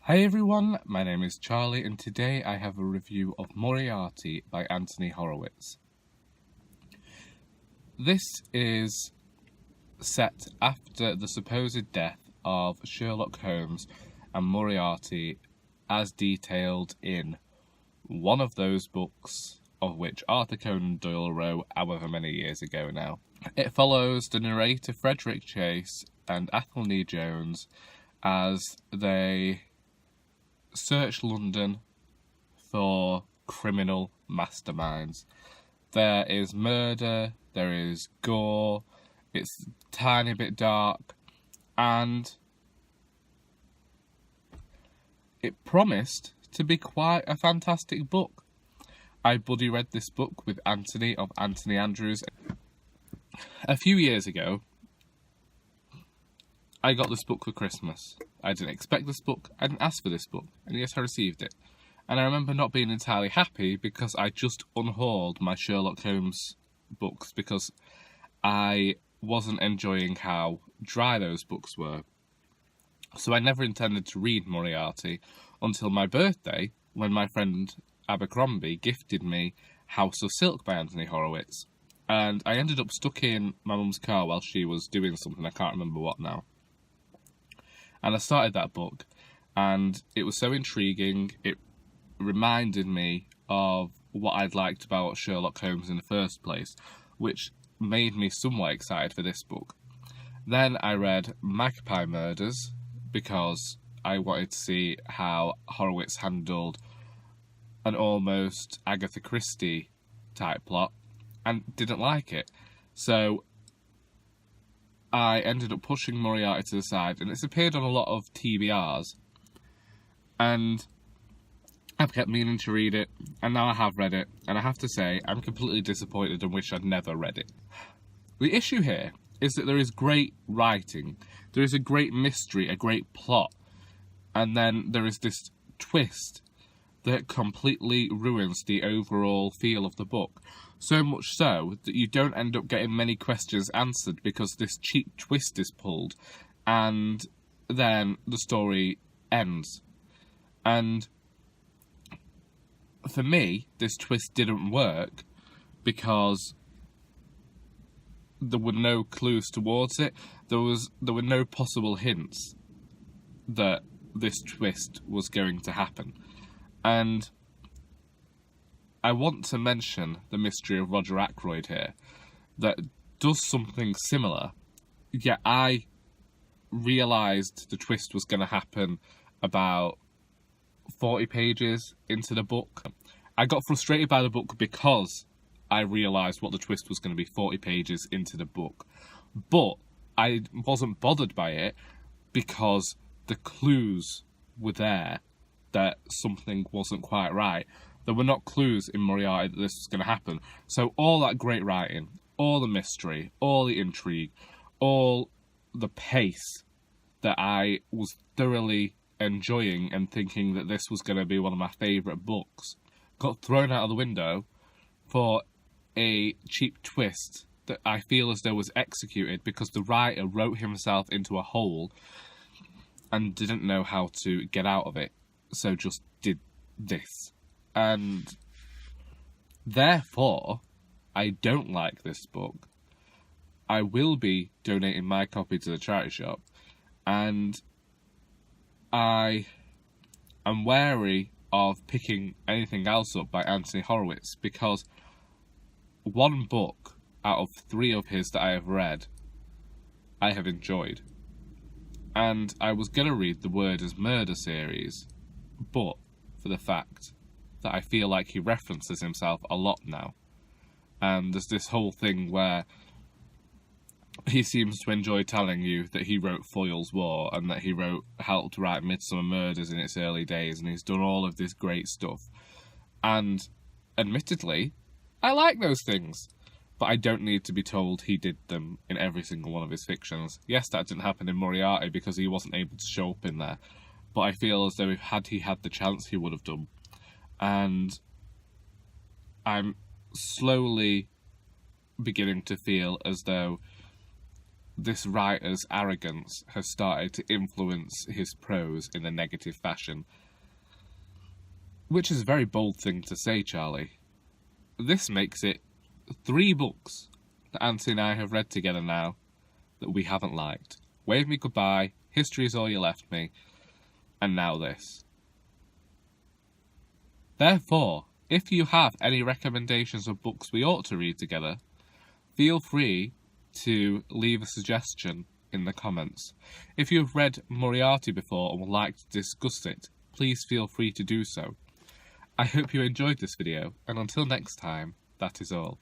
Hey everyone, my name is Charlie and today I have a review of Moriarty by Anthony Horowitz. This is set after the supposed death of Sherlock Holmes and Moriarty as detailed in one of those books of which Arthur Conan Doyle wrote however many years ago now. It follows the narrator Frederick Chase and Athelney Jones as they search London for criminal masterminds. There is murder, there is gore, it's a tiny bit dark, and it promised to be quite a fantastic book. I buddy read this book with Anthony of Anthony Andrews. A few years ago, I got this book for Christmas. I didn't expect this book, I didn't ask for this book, and yet I received it. And I remember not being entirely happy because I just unhauled my Sherlock Holmes books because I wasn't enjoying how dry those books were. So I never intended to read Moriarty until my birthday, when my friend Abercrombie gifted me House of Silk by Anthony Horowitz. And I ended up stuck in my mum's car while she was doing something, I can't remember what now. And I started that book, and it was so intriguing, it reminded me of what I'd liked about Sherlock Holmes in the first place, which made me somewhat excited for this book. Then I read Magpie Murders, because I wanted to see how Horowitz handled an almost Agatha Christie type plot, and didn't like it. So I ended up pushing Moriarty to the side, and it's appeared on a lot of TBRs, and I've kept meaning to read it, and now I have read it, and I have to say, I'm completely disappointed and wish I'd never read it. The issue here is that there is great writing, there is a great mystery, a great plot, and then there is this twist that completely ruins the overall feel of the book. So much so that you don't end up getting many questions answered because this cheap twist is pulled, and then the story ends. And for me, this twist didn't work because there were no clues towards it. There were no possible hints that this twist was going to happen. And I want to mention the mystery of Roger Ackroyd here, that does something similar, yet I realised the twist was going to happen about 40 pages into the book. I got frustrated by the book because I realised what the twist was going to be 40 pages into the book. But I wasn't bothered by it because the clues were there that something wasn't quite right. There were not clues in Moriarty that this was going to happen. So all that great writing, all the mystery, all the intrigue, all the pace that I was thoroughly enjoying and thinking that this was going to be one of my favourite books, got thrown out of the window for a cheap twist that I feel as though was executed because the writer wrote himself into a hole and didn't know how to get out of it, so just did this. And therefore, I don't like this book. I will be donating my copy to the charity shop, and I am wary of picking anything else up by Anthony Horowitz because one book out of 3 of his that I have read, I have enjoyed. And I was going to read the Word as Murder series, but for the fact that I feel like he references himself a lot now. And there's this whole thing where he seems to enjoy telling you that he wrote Foyle's War and that he helped write Midsummer Murders in its early days, and he's done all of this great stuff. And admittedly, I like those things, but I don't need to be told he did them in every single one of his fictions. Yes, that didn't happen in Moriarty because he wasn't able to show up in there, but I feel as though had he had the chance, he would have done. And I'm slowly beginning to feel as though this writer's arrogance has started to influence his prose in a negative fashion. Which is a very bold thing to say, Charlie. This makes it 3 books that Auntie and I have read together now that we haven't liked. Wave Me Goodbye, History Is All You Left Me, and now this. Therefore, if you have any recommendations of books we ought to read together, feel free to leave a suggestion in the comments. If you've read Moriarty before and would like to discuss it, please feel free to do so. I hope you enjoyed this video, and until next time, that is all.